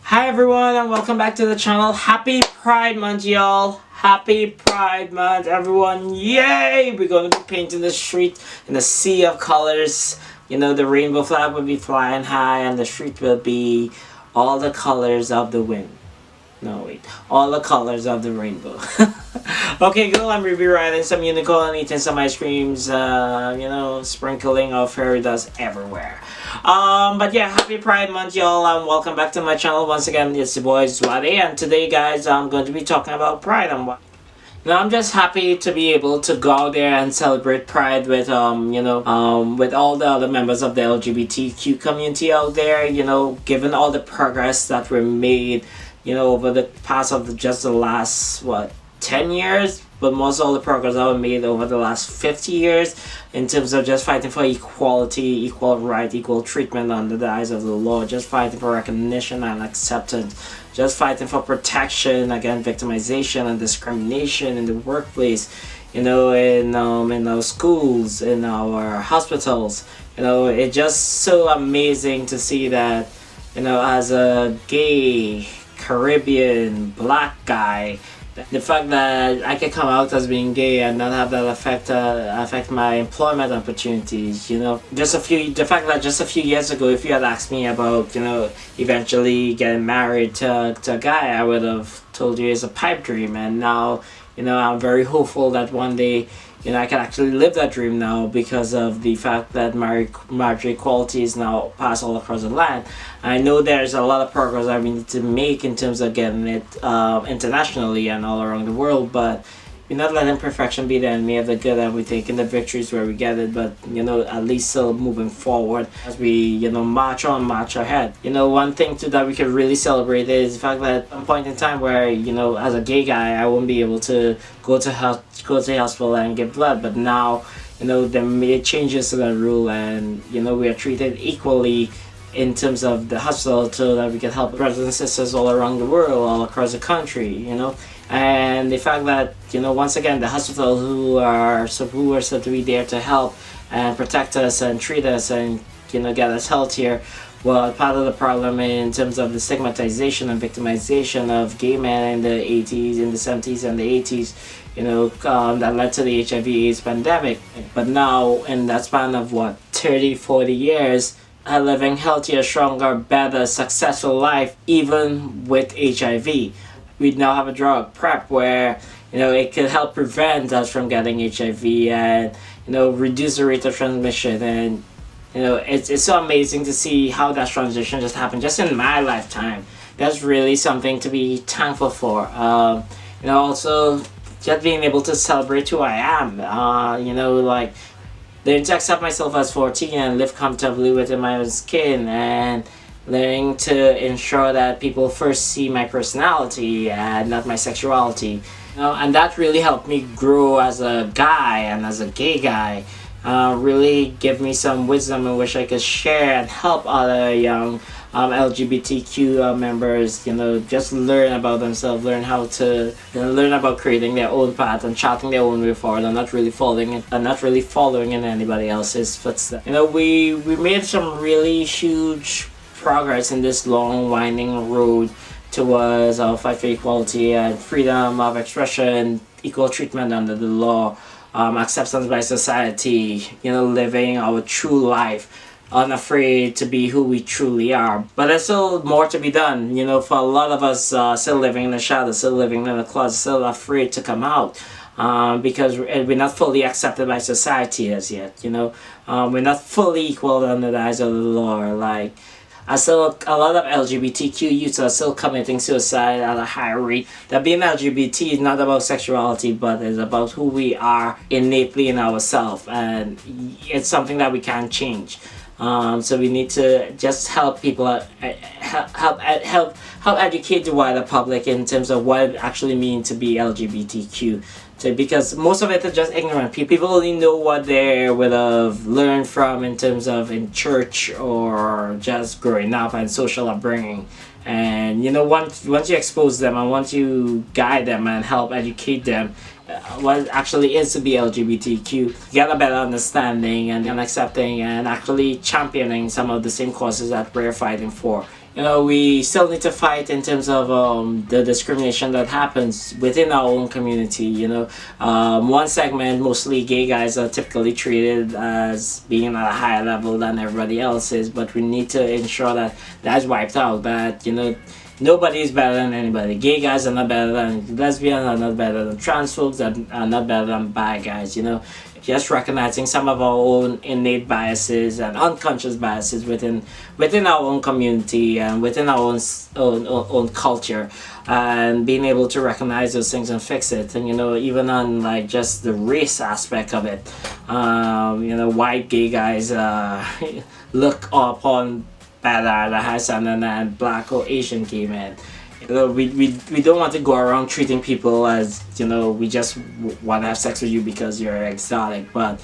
Hi everyone and welcome back to the channel. Happy Pride Month, y'all. Happy Pride Month, everyone. Yay! We're going to be painting the street in a sea of colors. You know, the rainbow flag will be flying high and the street will be all the colors of the wind. No, wait. All the colors of the rainbow. Okay, cool. I'm Ruby riding some unicorn, eating some ice creams, sprinkling of fairy dust everywhere. But yeah, happy Pride Month, y'all, and welcome back to my channel. Once again, it's your boy Zwade, and today, guys, I'm going to be talking about Pride and what. Now, I'm just happy to be able to go out there and celebrate Pride with with all the other members of the LGBTQ community out there. You know, given all the progress that were made, over the past of just the last 10 years, but most all the progress that were made over the last 50 years in terms of just fighting for equality, equal right, equal treatment under the eyes of the law, just fighting for recognition and acceptance, just fighting for protection against victimization and discrimination in the workplace, in our schools, in our hospitals. It's just so amazing to see that, as a gay, Caribbean, black guy, the fact that I can come out as being gay and not have that affect my employment opportunities. The fact that just a few years ago, if you had asked me about eventually getting married to a guy, I would have told you it's a pipe dream. And now I'm very hopeful that one day I can actually live that dream now, because of the fact that marriage equality is now passed all across the land. I know there's a lot of progress that we need to make in terms of getting it internationally and all around the world, but we're not letting perfection be the enemy of the good, and we're taking the victories where we get it, but at least still moving forward as we march ahead. One thing too that we could really celebrate is the fact that at some point in time where as a gay guy I won't be able to go to the hospital and give blood, but now they made changes to that rule, and we are treated equally in terms of the hospital, so that we can help brothers and sisters all around the world, all across the country. And the fact that once again the hospital who are said to be there to help and protect us and treat us and get us healthier, well, part of the problem in terms of the stigmatization and victimization of gay men in the 80s, in the 70s and the 80s, that led to the HIV/AIDS pandemic. But now in that span of 30-40 years, are living healthier, stronger, better, successful life even with HIV. We now have a drug, PrEP, where it could help prevent us from getting HIV and reduce the rate of transmission. And it's so amazing to see how that transition just happened just in my lifetime. That's really something to be thankful for. Also just being able to celebrate who I am. Learning to accept myself as 14 and live comfortably within my own skin, and learning to ensure that people first see my personality and not my sexuality. And that really helped me grow as a guy and as a gay guy. Really give me some wisdom in which I could share and help other young LGBTQ members, just learn about themselves, learn how to learn about creating their own path and charting their own way forward, and not really following in anybody else's footsteps. We made some really huge progress in this long winding road towards our fight for equality and freedom of expression, equal treatment under the law, acceptance by society, living our true life, unafraid to be who we truly are. But there's still more to be done, for a lot of us still living in the shadows, still living in the closet, still afraid to come out, because we're not fully accepted by society as yet. We're not fully equal under the eyes of the law. A lot of LGBTQ youths are still committing suicide at a high rate. That being LGBT is not about sexuality, but it's about who we are innately in ourselves, and it's something that we can't change. So we need to just help people, help educate the wider public in terms of what it actually means to be LGBTQ. Because most of it is just ignorant. People only know what they would have learned from in terms of in church or just growing up and social upbringing. And once you expose them and once you guide them and help educate them what it actually is to be LGBTQ, get a better understanding and accepting and actually championing some of the same causes that we're fighting for. we still need to fight in terms of the discrimination that happens within our own community. One segment, mostly gay guys, are typically treated as being at a higher level than everybody else is, but we need to ensure that that's wiped out, that nobody is better than anybody. Gay guys are not better than lesbians, are not better than trans folks, are not better than bad guys. Just recognizing some of our own innate biases and unconscious biases within our own community and within our own culture, and being able to recognize those things and fix it. And even on like just the race aspect of it, white gay guys look upon better at a high standard than black or Asian gay men. We don't want to go around treating people as we just want to have sex with you because you're exotic, but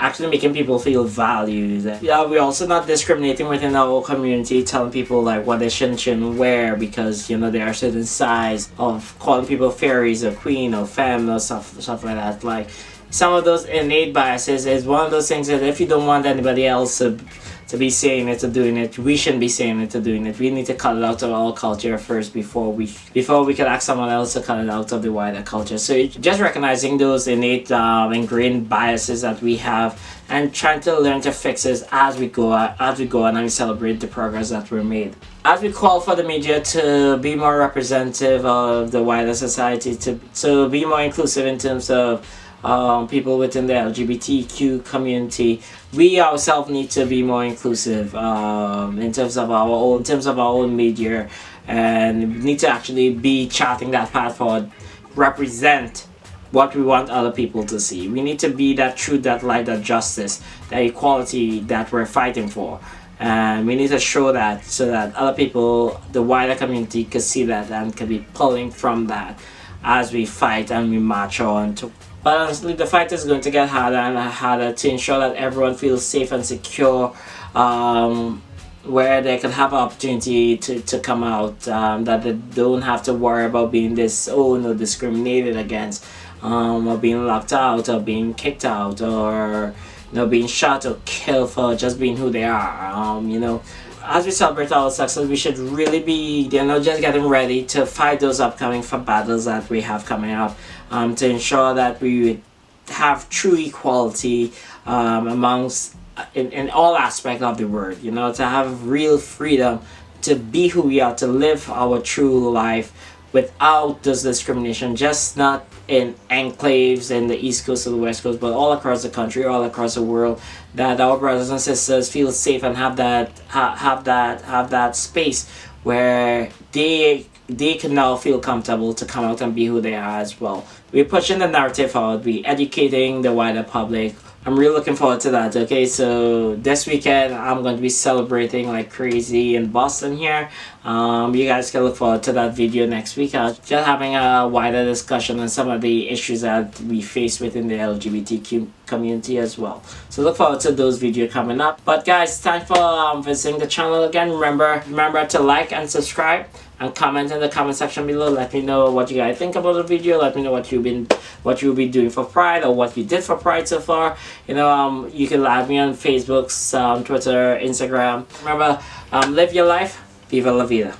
actually making people feel valued. We're also not discriminating within our community, telling people like what they shouldn't wear because there are certain size, of calling people fairies or queen or femme or stuff like that. Like some of those innate biases is one of those things that if you don't want anybody else to be saying it or doing it, we shouldn't be saying it or doing it. We need to cut it out of our culture first before we can ask someone else to cut it out of the wider culture. So just recognizing those innate ingrained biases that we have and trying to learn to fix it as we go and we celebrate the progress that we're made. As we call for the media to be more representative of the wider society, to be more inclusive in terms of people within the LGBTQ community, we ourselves need to be more inclusive in terms of our own media, and we need to actually be charting that path forward, represent what we want other people to see. We need to be that truth, that light, that justice, that equality that we're fighting for. And we need to show that so that other people, the wider community, can see that and can be pulling from that as we fight and we march on to. But honestly, the fight is going to get harder and harder to ensure that everyone feels safe and secure, where they can have an opportunity to come out, that they don't have to worry about being disowned or discriminated against, or being locked out or being kicked out, or being shot or killed for just being who they are. As we celebrate our success, we should really be just getting ready to fight those upcoming battles that we have coming up, to ensure that we have true equality amongst in all aspects of the word, to have real freedom to be who we are, to live our true life without this discrimination, just not in enclaves in the East Coast or the West Coast, but all across the country, all across the world, that our brothers and sisters feel safe and have that space where they can now feel comfortable to come out and be who they are as well. We're pushing the narrative forward, we're educating the wider public. I'm really looking forward to that. Okay, so this weekend I'm going to be celebrating like crazy in Boston here. You guys can look forward to that video next week. Just having a wider discussion on some of the issues that we face within the LGBTQ community as well. So look forward to those videos coming up. But guys, thanks for visiting the channel again. Remember to like and subscribe and comment in the comment section below. Let me know what you guys think about the video. Let me know what you'll be doing for Pride, or what you did for Pride so far. You can add me on Facebook, Twitter, Instagram. Remember, live your life. Viva la vida.